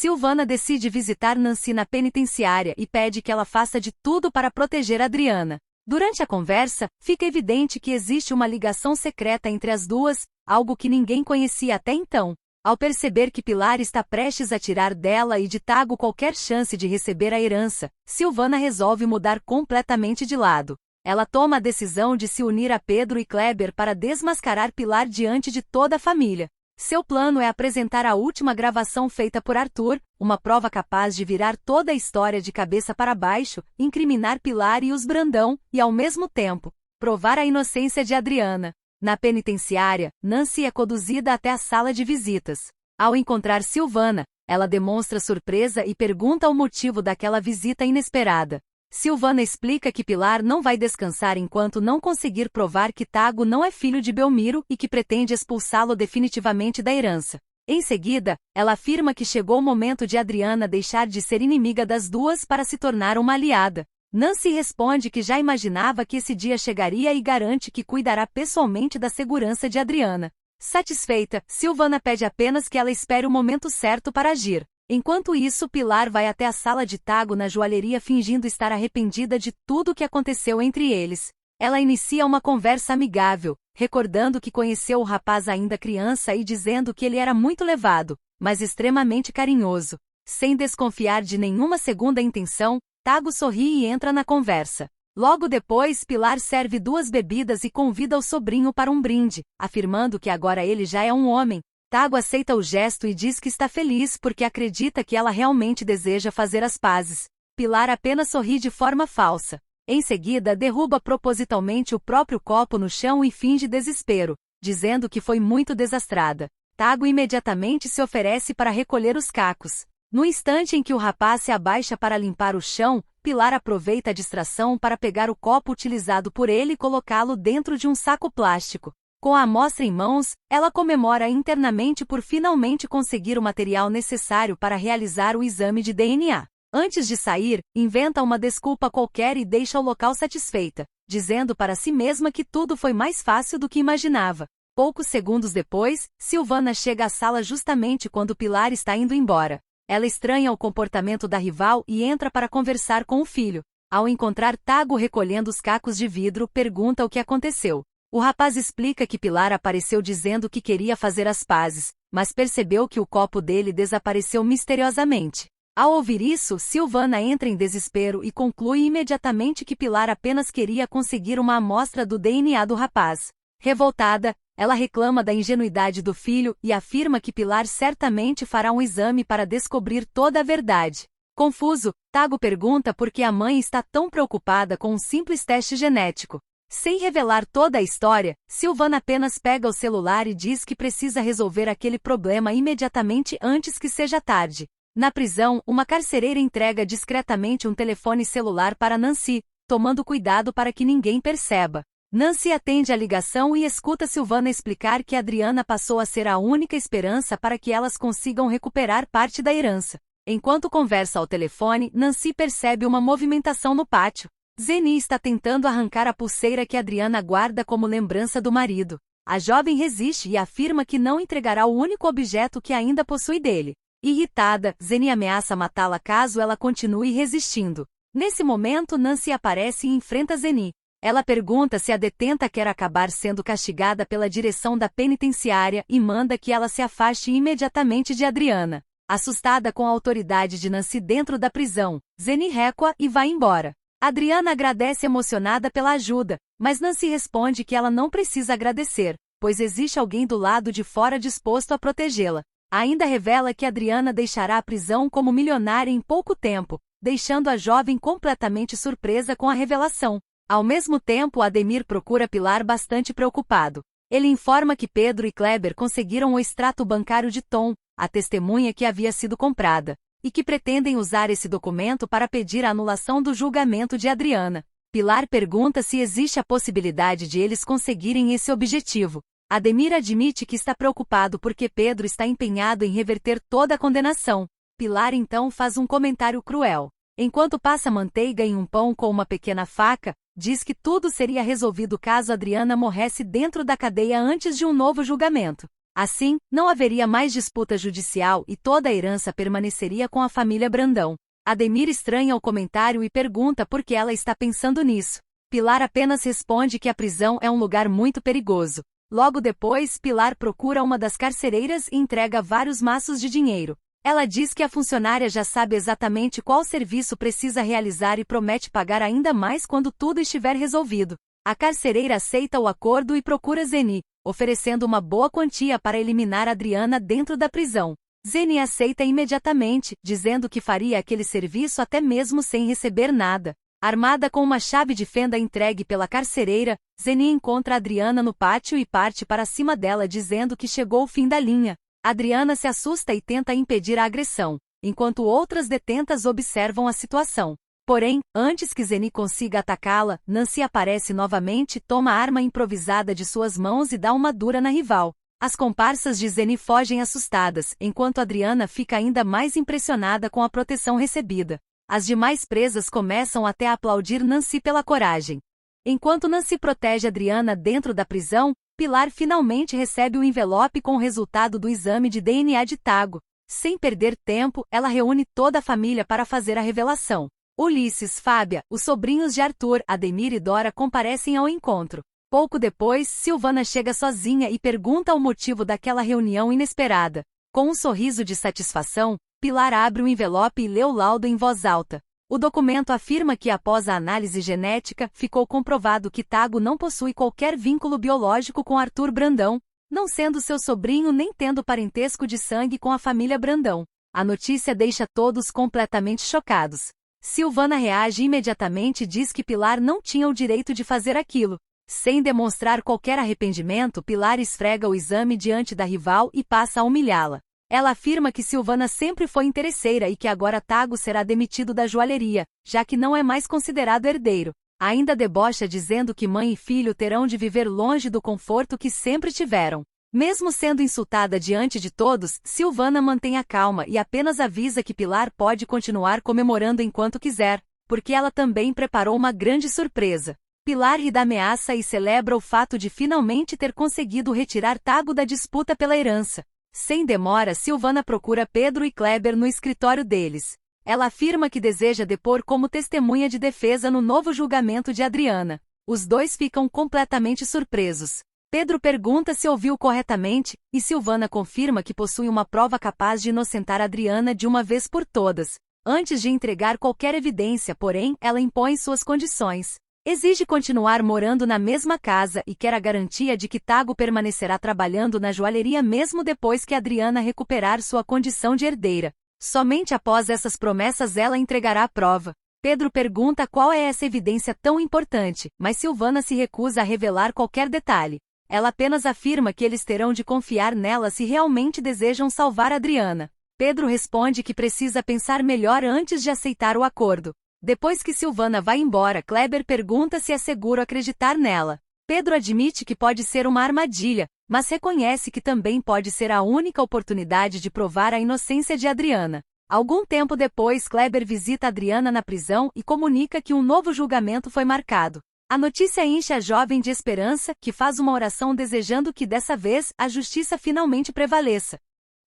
Silvana decide visitar Nancy na penitenciária e pede que ela faça de tudo para proteger Adriana. Durante a conversa, fica evidente que existe uma ligação secreta entre as duas, algo que ninguém conhecia até então. Ao perceber que Pilar está prestes a tirar dela e de Tago qualquer chance de receber a herança, Silvana resolve mudar completamente de lado. Ela toma a decisão de se unir a Pedro e Kleber para desmascarar Pilar diante de toda a família. Seu plano é apresentar a última gravação feita por Arthur, uma prova capaz de virar toda a história de cabeça para baixo, incriminar Pilar e os Brandão, e ao mesmo tempo, provar a inocência de Adriana. Na penitenciária, Nancy é conduzida até a sala de visitas. Ao encontrar Silvana, ela demonstra surpresa e pergunta o motivo daquela visita inesperada. Silvana explica que Pilar não vai descansar enquanto não conseguir provar que Tago não é filho de Belmiro e que pretende expulsá-lo definitivamente da herança. Em seguida, ela afirma que chegou o momento de Adriana deixar de ser inimiga das duas para se tornar uma aliada. Nancy responde que já imaginava que esse dia chegaria e garante que cuidará pessoalmente da segurança de Adriana. Satisfeita, Silvana pede apenas que ela espere o momento certo para agir. Enquanto isso, Pilar vai até a sala de Tago na joalheria fingindo estar arrependida de tudo o que aconteceu entre eles. Ela inicia uma conversa amigável, recordando que conheceu o rapaz ainda criança e dizendo que ele era muito levado, mas extremamente carinhoso. Sem desconfiar de nenhuma segunda intenção, Tago sorri e entra na conversa. Logo depois, Pilar serve 2 bebidas e convida o sobrinho para um brinde, afirmando que agora ele já é um homem. Tago aceita o gesto e diz que está feliz porque acredita que ela realmente deseja fazer as pazes. Pilar apenas sorri de forma falsa. Em seguida, derruba propositalmente o próprio copo no chão e finge desespero, dizendo que foi muito desastrada. Tago imediatamente se oferece para recolher os cacos. No instante em que o rapaz se abaixa para limpar o chão, Pilar aproveita a distração para pegar o copo utilizado por ele e colocá-lo dentro de um saco plástico. Com a amostra em mãos, ela comemora internamente por finalmente conseguir o material necessário para realizar o exame de DNA. Antes de sair, inventa uma desculpa qualquer e deixa o local satisfeita, dizendo para si mesma que tudo foi mais fácil do que imaginava. Poucos segundos depois, Silvana chega à sala justamente quando Pilar está indo embora. Ela estranha o comportamento da rival e entra para conversar com o filho. Ao encontrar Tago recolhendo os cacos de vidro, pergunta o que aconteceu. O rapaz explica que Pilar apareceu dizendo que queria fazer as pazes, mas percebeu que o copo dele desapareceu misteriosamente. Ao ouvir isso, Silvana entra em desespero e conclui imediatamente que Pilar apenas queria conseguir uma amostra do DNA do rapaz. Revoltada, ela reclama da ingenuidade do filho e afirma que Pilar certamente fará um exame para descobrir toda a verdade. Confuso, Tago pergunta por que a mãe está tão preocupada com um simples teste genético. Sem revelar toda a história, Silvana apenas pega o celular e diz que precisa resolver aquele problema imediatamente antes que seja tarde. Na prisão, uma carcereira entrega discretamente um telefone celular para Nancy, tomando cuidado para que ninguém perceba. Nancy atende a ligação e escuta Silvana explicar que Adriana passou a ser a única esperança para que elas consigam recuperar parte da herança. Enquanto conversa ao telefone, Nancy percebe uma movimentação no pátio. Zeni está tentando arrancar a pulseira que Adriana guarda como lembrança do marido. A jovem resiste e afirma que não entregará o único objeto que ainda possui dele. Irritada, Zeni ameaça matá-la caso ela continue resistindo. Nesse momento, Nancy aparece e enfrenta Zeni. Ela pergunta se a detenta quer acabar sendo castigada pela direção da penitenciária e manda que ela se afaste imediatamente de Adriana. Assustada com a autoridade de Nancy dentro da prisão, Zeni recua e vai embora. Adriana agradece emocionada pela ajuda, mas Nancy responde que ela não precisa agradecer, pois existe alguém do lado de fora disposto a protegê-la. Ainda revela que Adriana deixará a prisão como milionária em pouco tempo, deixando a jovem completamente surpresa com a revelação. Ao mesmo tempo, Ademir procura Pilar bastante preocupado. Ele informa que Pedro e Kleber conseguiram o extrato bancário de Tom, a testemunha que havia sido comprada, e que pretendem usar esse documento para pedir a anulação do julgamento de Adriana. Pilar pergunta se existe a possibilidade de eles conseguirem esse objetivo. Ademir admite que está preocupado porque Pedro está empenhado em reverter toda a condenação. Pilar então faz um comentário cruel. Enquanto passa manteiga em um pão com uma pequena faca, diz que tudo seria resolvido caso Adriana morresse dentro da cadeia antes de um novo julgamento. Assim, não haveria mais disputa judicial e toda a herança permaneceria com a família Brandão. Ademir estranha o comentário e pergunta por que ela está pensando nisso. Pilar apenas responde que a prisão é um lugar muito perigoso. Logo depois, Pilar procura uma das carcereiras e entrega vários maços de dinheiro. Ela diz que a funcionária já sabe exatamente qual serviço precisa realizar e promete pagar ainda mais quando tudo estiver resolvido. A carcereira aceita o acordo e procura Zeni, oferecendo uma boa quantia para eliminar Adriana dentro da prisão. Zeni aceita imediatamente, dizendo que faria aquele serviço até mesmo sem receber nada. Armada com uma chave de fenda entregue pela carcereira, Zeni encontra Adriana no pátio e parte para cima dela dizendo que chegou o fim da linha. Adriana se assusta e tenta impedir a agressão, enquanto outras detentas observam a situação. Porém, antes que Zeni consiga atacá-la, Nancy aparece novamente, toma a arma improvisada de suas mãos e dá uma dura na rival. As comparsas de Zeni fogem assustadas, enquanto Adriana fica ainda mais impressionada com a proteção recebida. As demais presas começam até a aplaudir Nancy pela coragem. Enquanto Nancy protege Adriana dentro da prisão, Pilar finalmente recebe o envelope com o resultado do exame de DNA de Tago. Sem perder tempo, ela reúne toda a família para fazer a revelação. Ulisses, Fábia, os sobrinhos de Arthur, Ademir e Dora comparecem ao encontro. Pouco depois, Silvana chega sozinha e pergunta o motivo daquela reunião inesperada. Com um sorriso de satisfação, Pilar abre o envelope e lê o laudo em voz alta. O documento afirma que após a análise genética, ficou comprovado que Tago não possui qualquer vínculo biológico com Arthur Brandão, não sendo seu sobrinho nem tendo parentesco de sangue com a família Brandão. A notícia deixa todos completamente chocados. Silvana reage imediatamente e diz que Pilar não tinha o direito de fazer aquilo. Sem demonstrar qualquer arrependimento, Pilar esfrega o exame diante da rival e passa a humilhá-la. Ela afirma que Silvana sempre foi interesseira e que agora Tago será demitido da joalheria, já que não é mais considerado herdeiro. Ainda debocha dizendo que mãe e filho terão de viver longe do conforto que sempre tiveram. Mesmo sendo insultada diante de todos, Silvana mantém a calma e apenas avisa que Pilar pode continuar comemorando enquanto quiser, porque ela também preparou uma grande surpresa. Pilar ri da ameaça e celebra o fato de finalmente ter conseguido retirar Tago da disputa pela herança. Sem demora, Silvana procura Pedro e Kleber no escritório deles. Ela afirma que deseja depor como testemunha de defesa no novo julgamento de Adriana. Os dois ficam completamente surpresos. Pedro pergunta se ouviu corretamente, e Silvana confirma que possui uma prova capaz de inocentar Adriana de uma vez por todas. Antes de entregar qualquer evidência, porém, ela impõe suas condições. Exige continuar morando na mesma casa e quer a garantia de que Tago permanecerá trabalhando na joalheria mesmo depois que Adriana recuperar sua condição de herdeira. Somente após essas promessas ela entregará a prova. Pedro pergunta qual é essa evidência tão importante, mas Silvana se recusa a revelar qualquer detalhe. Ela apenas afirma que eles terão de confiar nela se realmente desejam salvar Adriana. Pedro responde que precisa pensar melhor antes de aceitar o acordo. Depois que Silvana vai embora, Kleber pergunta se é seguro acreditar nela. Pedro admite que pode ser uma armadilha, mas reconhece que também pode ser a única oportunidade de provar a inocência de Adriana. Algum tempo depois, Kleber visita Adriana na prisão e comunica que um novo julgamento foi marcado. A notícia enche a jovem de esperança, que faz uma oração desejando que dessa vez a justiça finalmente prevaleça.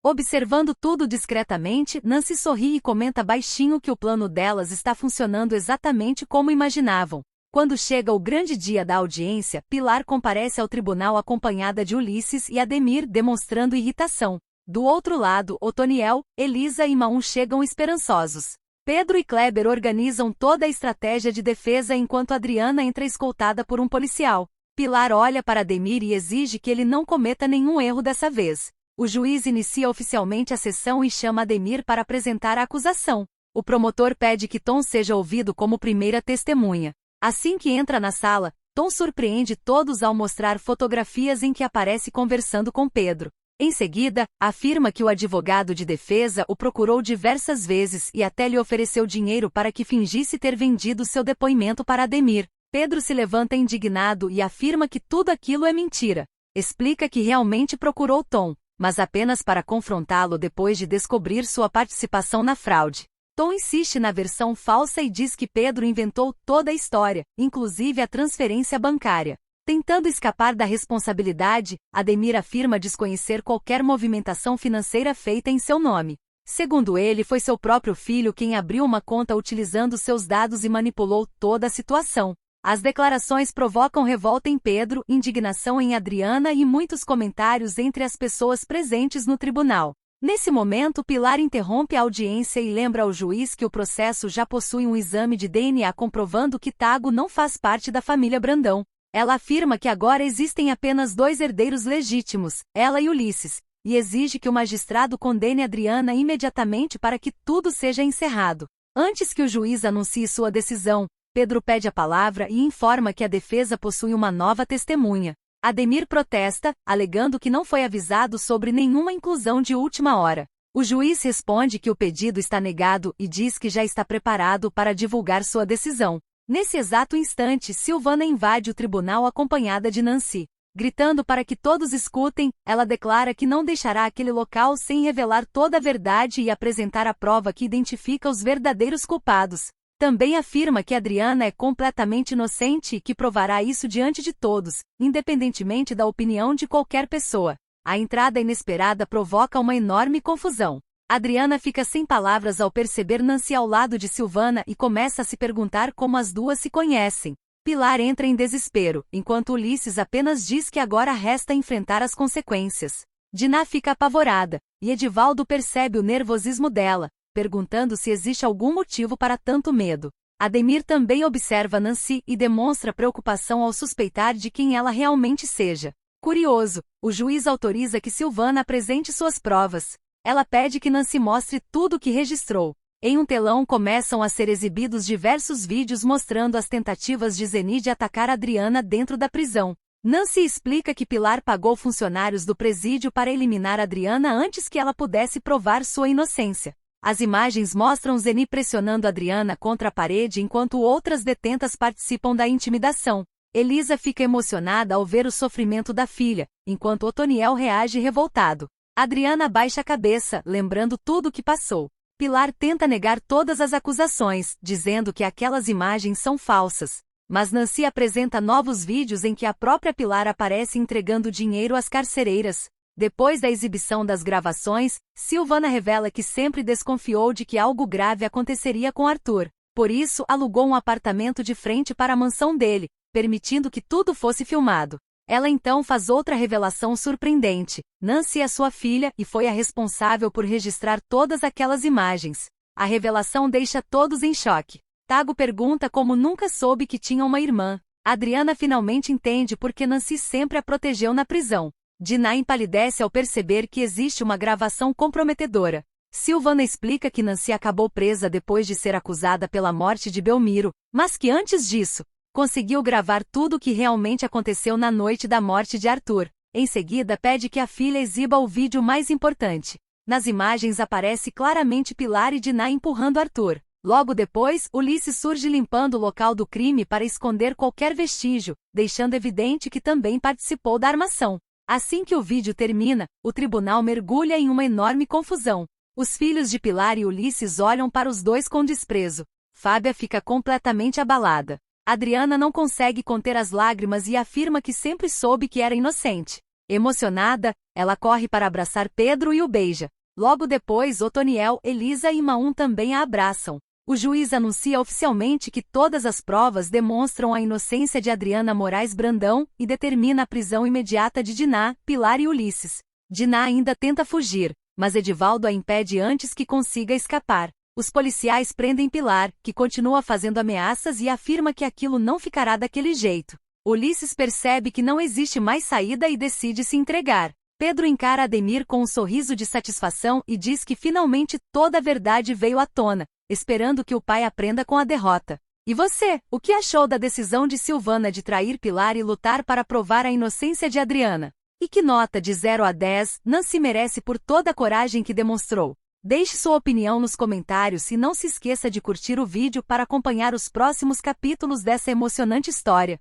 Observando tudo discretamente, Nancy sorri e comenta baixinho que o plano delas está funcionando exatamente como imaginavam. Quando chega o grande dia da audiência, Pilar comparece ao tribunal acompanhada de Ulisses e Ademir demonstrando irritação. Do outro lado, Otoniel, Elisa e Maun chegam esperançosos. Pedro e Kleber organizam toda a estratégia de defesa enquanto Adriana entra escoltada por um policial. Pilar olha para Ademir e exige que ele não cometa nenhum erro dessa vez. O juiz inicia oficialmente a sessão e chama Ademir para apresentar a acusação. O promotor pede que Tom seja ouvido como primeira testemunha. Assim que entra na sala, Tom surpreende todos ao mostrar fotografias em que aparece conversando com Pedro. Em seguida, afirma que o advogado de defesa o procurou diversas vezes e até lhe ofereceu dinheiro para que fingisse ter vendido seu depoimento para Ademir. Pedro se levanta indignado e afirma que tudo aquilo é mentira. Explica que realmente procurou Tom, mas apenas para confrontá-lo depois de descobrir sua participação na fraude. Tom insiste na versão falsa e diz que Pedro inventou toda a história, inclusive a transferência bancária. Tentando escapar da responsabilidade, Ademir afirma desconhecer qualquer movimentação financeira feita em seu nome. Segundo ele, foi seu próprio filho quem abriu uma conta utilizando seus dados e manipulou toda a situação. As declarações provocam revolta em Pedro, indignação em Adriana e muitos comentários entre as pessoas presentes no tribunal. Nesse momento, Pilar interrompe a audiência e lembra ao juiz que o processo já possui um exame de DNA comprovando que Tago não faz parte da família Brandão. Ela afirma que agora existem apenas 2 herdeiros legítimos, ela e Ulisses, e exige que o magistrado condene Adriana imediatamente para que tudo seja encerrado. Antes que o juiz anuncie sua decisão, Pedro pede a palavra e informa que a defesa possui uma nova testemunha. Ademir protesta, alegando que não foi avisado sobre nenhuma inclusão de última hora. O juiz responde que o pedido está negado e diz que já está preparado para divulgar sua decisão. Nesse exato instante, Silvana invade o tribunal acompanhada de Nancy. Gritando para que todos escutem, ela declara que não deixará aquele local sem revelar toda a verdade e apresentar a prova que identifica os verdadeiros culpados. Também afirma que Adriana é completamente inocente e que provará isso diante de todos, independentemente da opinião de qualquer pessoa. A entrada inesperada provoca uma enorme confusão. Adriana fica sem palavras ao perceber Nancy ao lado de Silvana e começa a se perguntar como as duas se conhecem. Pilar entra em desespero, enquanto Ulisses apenas diz que agora resta enfrentar as consequências. Diná fica apavorada, e Edivaldo percebe o nervosismo dela, perguntando se existe algum motivo para tanto medo. Ademir também observa Nancy e demonstra preocupação ao suspeitar de quem ela realmente seja. Curioso, o juiz autoriza que Silvana apresente suas provas. Ela pede que Nancy mostre tudo o que registrou. Em um telão começam a ser exibidos diversos vídeos mostrando as tentativas de Zeni de atacar Adriana dentro da prisão. Nancy explica que Pilar pagou funcionários do presídio para eliminar Adriana antes que ela pudesse provar sua inocência. As imagens mostram Zeni pressionando Adriana contra a parede enquanto outras detentas participam da intimidação. Elisa fica emocionada ao ver o sofrimento da filha, enquanto Otoniel reage revoltado. Adriana baixa a cabeça, lembrando tudo o que passou. Pilar tenta negar todas as acusações, dizendo que aquelas imagens são falsas. Mas Nancy apresenta novos vídeos em que a própria Pilar aparece entregando dinheiro às carcereiras. Depois da exibição das gravações, Silvana revela que sempre desconfiou de que algo grave aconteceria com Arthur. Por isso, alugou um apartamento de frente para a mansão dele, permitindo que tudo fosse filmado. Ela então faz outra revelação surpreendente. Nancy é sua filha e foi a responsável por registrar todas aquelas imagens. A revelação deixa todos em choque. Tago pergunta como nunca soube que tinha uma irmã. Adriana finalmente entende porque Nancy sempre a protegeu na prisão. Diná empalidece ao perceber que existe uma gravação comprometedora. Silvana explica que Nancy acabou presa depois de ser acusada pela morte de Belmiro, mas que antes disso, conseguiu gravar tudo o que realmente aconteceu na noite da morte de Arthur. Em seguida, pede que a filha exiba o vídeo mais importante. Nas imagens aparece claramente Pilar e Diná empurrando Arthur. Logo depois, Ulisses surge limpando o local do crime para esconder qualquer vestígio, deixando evidente que também participou da armação. Assim que o vídeo termina, o tribunal mergulha em uma enorme confusão. Os filhos de Pilar e Ulisses olham para os dois com desprezo. Fábia fica completamente abalada. Adriana não consegue conter as lágrimas e afirma que sempre soube que era inocente. Emocionada, ela corre para abraçar Pedro e o beija. Logo depois, Otoniel, Elisa e Maum também a abraçam. O juiz anuncia oficialmente que todas as provas demonstram a inocência de Adriana Moraes Brandão e determina a prisão imediata de Diná, Pilar e Ulisses. Diná ainda tenta fugir, mas Edivaldo a impede antes que consiga escapar. Os policiais prendem Pilar, que continua fazendo ameaças e afirma que aquilo não ficará daquele jeito. Ulisses percebe que não existe mais saída e decide se entregar. Pedro encara Ademir com um sorriso de satisfação e diz que finalmente toda a verdade veio à tona, esperando que o pai aprenda com a derrota. E você, o que achou da decisão de Silvana de trair Pilar e lutar para provar a inocência de Adriana? E que nota de 0 a 10 Nancy merece por toda a coragem que demonstrou? Deixe sua opinião nos comentários e não se esqueça de curtir o vídeo para acompanhar os próximos capítulos dessa emocionante história.